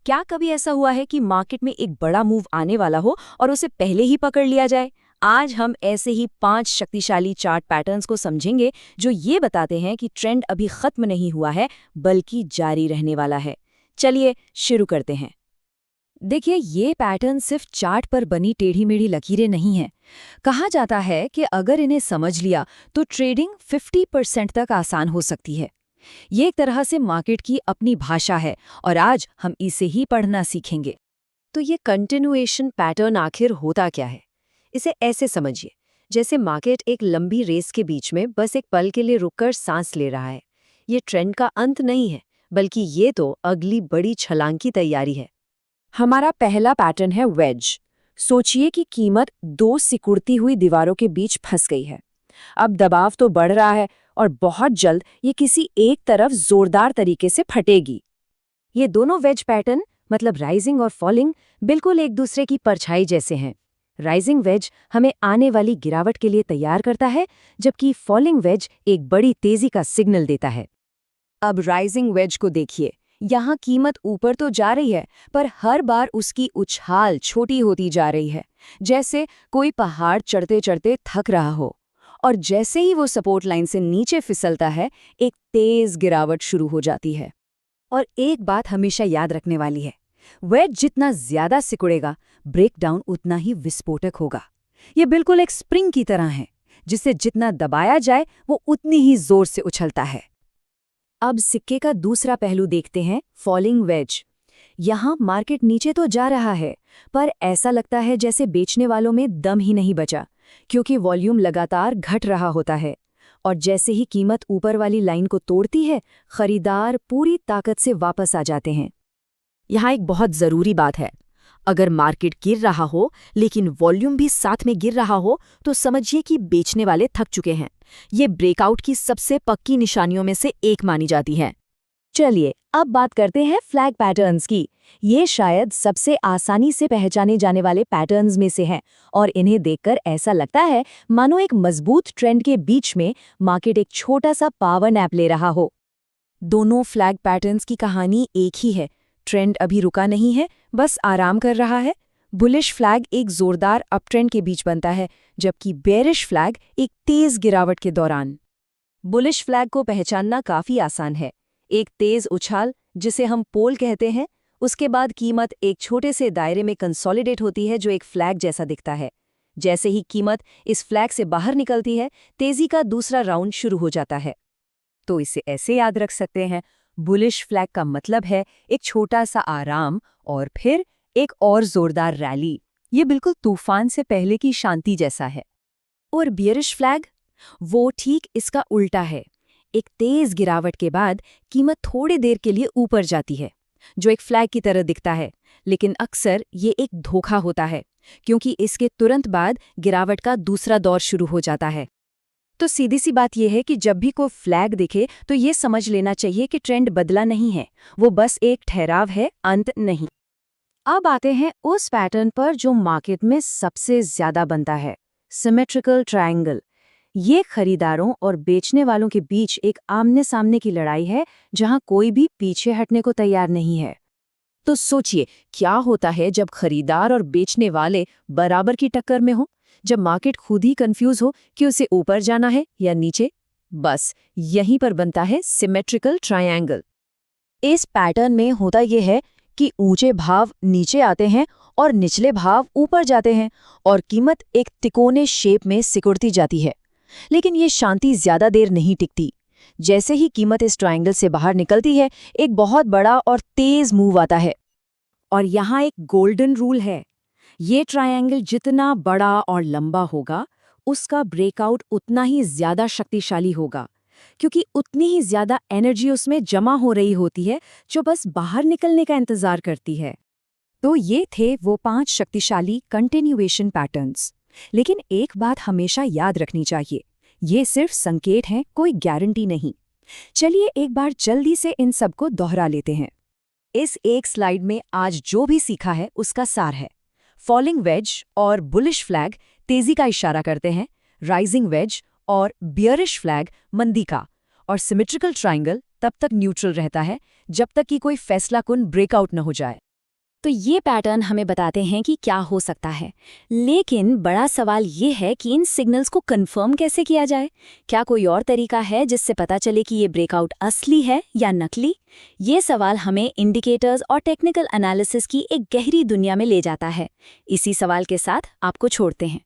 क्या कभी ऐसा हुआ है कि मार्केट में एक बड़ा मूव आने वाला हो और उसे पहले ही पकड़ लिया जाए? आज हम ऐसे ही 5 शक्तिशाली चार्ट पैटर्न्स को समझेंगे जो ये बताते हैं कि ट्रेंड अभी खत्म नहीं हुआ है बल्कि जारी रहने वाला है। चलिए शुरू करते हैं। देखिए, ये पैटर्न सिर्फ चार्ट पर बनी टेढ़ी-मेढ़ी लकीरें नहीं हैं। कहा जाता है कि अगर इन्हें समझ लिया तो ट्रेडिंग 50% तक आसान हो सकती है। ये एक तरह से मार्केट की अपनी भाषा है और आज हम इसे ही पढ़ना सीखेंगे। तो ये कंटिन्यूएशन पैटर्न आखिर होता क्या है? इसे ऐसे समझिए, जैसे मार्केट एक लंबी रेस के बीच में बस एक पल के लिए रुककर सांस ले रहा है। ये ट्रेंड का अंत नहीं है, बल्कि ये तो अगली बड़ी छलांग की तैयारी है। हमारा पहला पैटर्न है वेज। सोचिए कि कीमत दो सिकुड़ती हुई दीवारों के बीच फंस गई है। अब दबाव तो बढ़ रहा है और बहुत जल्द ये किसी एक तरफ जोरदार तरीके से फटेगी। ये दोनों वेज पैटर्न, मतलब राइजिंग और फॉलिंग, बिल्कुल एक दूसरे की परछाई जैसे हैं। राइजिंग वेज हमें आने वाली गिरावट के लिए तैयार करता है, जबकि फॉलिंग वेज एक बड़ी तेजी का सिग्नल देता है। अब राइजिंग वेज को देखिए। यहाँ कीमत ऊपर तो जा रही है, पर हर बार उसकी उछाल छोटी होती जा रही है, जैसे कोई पहाड़ चढ़ते चढ़ते थक रहा हो। और जैसे ही वो सपोर्ट लाइन से नीचे फिसलता है, एक तेज गिरावट शुरू हो जाती है। और एक बात हमेशा याद रखने वाली है, वेज जितना ज्यादा सिकुड़ेगा, ब्रेकडाउन उतना ही विस्फोटक होगा। ये बिल्कुल एक स्प्रिंग की तरह है, जिसे जितना दबाया जाए वो उतनी ही जोर से उछलता है। अब सिक्के का दूसरा पहलू देखते हैं, फॉलिंग वेज। यहाँ मार्केट नीचे तो जा रहा है, पर ऐसा लगता है जैसे बेचने वालों में दम ही नहीं बचा, क्योंकि वॉल्यूम लगातार घट रहा होता है। और जैसे ही कीमत ऊपर वाली लाइन को तोड़ती है, खरीदार पूरी ताकत से वापस आ जाते हैं। यहाँ एक बहुत ज़रूरी बात है, अगर मार्केट गिर रहा हो लेकिन वॉल्यूम भी साथ में गिर रहा हो, तो समझिए कि बेचने वाले थक चुके हैं। ये ब्रेकआउट की सबसे पक्की निशानियों में से एक मानी जाती है। चलिए अब बात करते हैं फ्लैग पैटर्न्स की। ये शायद सबसे आसानी से पहचाने जाने वाले पैटर्न्स में से हैं और इन्हें देखकर ऐसा लगता है मानो एक मजबूत ट्रेंड के बीच में मार्केट एक छोटा सा पावर नैप ले रहा हो। दोनों फ्लैग पैटर्न्स की कहानी एक ही है, ट्रेंड अभी रुका नहीं है, बस आराम कर रहा है। बुलिश फ्लैग एक जोरदार अपट्रेंड के बीच बनता है, जबकि बेरिश फ्लैग एक तेज गिरावट के दौरान। बुलिश फ्लैग को पहचानना काफी आसान है। एक तेज उछाल, जिसे हम पोल कहते हैं, उसके बाद कीमत एक छोटे से दायरे में कंसोलिडेट होती है जो एक फ्लैग जैसा दिखता है। जैसे ही कीमत इस फ्लैग से बाहर निकलती है, तेजी का दूसरा राउंड शुरू हो जाता है। तो इसे ऐसे याद रख सकते हैं, बुलिश फ्लैग का मतलब है एक छोटा सा आराम और फिर एक और जोरदार रैली। ये बिल्कुल तूफान से पहले की शांति जैसा है। और बियरिश फ्लैग, वो ठीक इसका उल्टा है। एक तेज गिरावट के बाद कीमत थोड़ी देर के लिए ऊपर जाती है, जो एक फ्लैग की तरह दिखता है, लेकिन अक्सर ये एक धोखा होता है, क्योंकि इसके तुरंत बाद गिरावट का दूसरा दौर शुरू हो जाता है। तो सीधी सी बात यह है कि जब भी कोई फ्लैग दिखे तो ये समझ लेना चाहिए कि ट्रेंड बदला नहीं है, वो बस एक ठहराव है, अंत नहीं। अब आते हैं उस पैटर्न पर जो मार्केट में सबसे ज्यादा बनता है, सिमेट्रिकल ट्रायंगल। ये खरीदारों और बेचने वालों के बीच एक आमने सामने की लड़ाई है, जहां कोई भी पीछे हटने को तैयार नहीं है। तो सोचिए, क्या होता है जब खरीदार और बेचने वाले बराबर की टक्कर में हो, जब मार्केट खुद ही कंफ्यूज हो कि उसे ऊपर जाना है या नीचे? बस यहीं पर बनता है सिमेट्रिकल ट्रायंगल। इस पैटर्न में होता यह है कि ऊंचे भाव नीचे आते हैं और निचले भाव ऊपर जाते हैं और कीमत एक तिकोने शेप में सिकुड़ती जाती है। लेकिन ये शांति ज्यादा देर नहीं टिकती। जैसे ही कीमत इस ट्रायंगल से बाहर निकलती है, एक बहुत बड़ा और तेज मूव आता है। और यहाँ एक गोल्डन रूल है, ये ट्रायंगल जितना बड़ा और लंबा होगा, उसका ब्रेकआउट उतना ही ज्यादा शक्तिशाली होगा, क्योंकि उतनी ही ज्यादा एनर्जी उसमें जमा हो रही होती है जो बस बाहर निकलने का इंतजार करती है। तो ये थे वो 5 शक्तिशाली कंटिन्यूएशन पैटर्न्स। लेकिन एक बात हमेशा याद रखनी चाहिए, ये सिर्फ संकेत हैं, कोई गारंटी नहीं। चलिए एक बार जल्दी से इन सबको दोहरा लेते हैं। इस एक स्लाइड में आज जो भी सीखा है उसका सार है। फॉलिंग वेज और बुलिश फ्लैग तेजी का इशारा करते हैं, राइजिंग वेज और बियरिश फ्लैग मंदी का, और सिमेट्रिकल ट्रायंगल तब तक न्यूट्रल रहता है जब तक कि कोई फैसलाकुन ब्रेकआउट न हो जाए। तो ये पैटर्न हमें बताते हैं कि क्या हो सकता है, लेकिन बड़ा सवाल ये है कि इन सिग्नल्स को कंफर्म कैसे किया जाए। क्या कोई और तरीका है जिससे पता चले कि ये ब्रेकआउट असली है या नकली? ये सवाल हमें इंडिकेटर्स और टेक्निकल एनालिसिस की एक गहरी दुनिया में ले जाता है। इसी सवाल के साथ आपको छोड़ते हैं।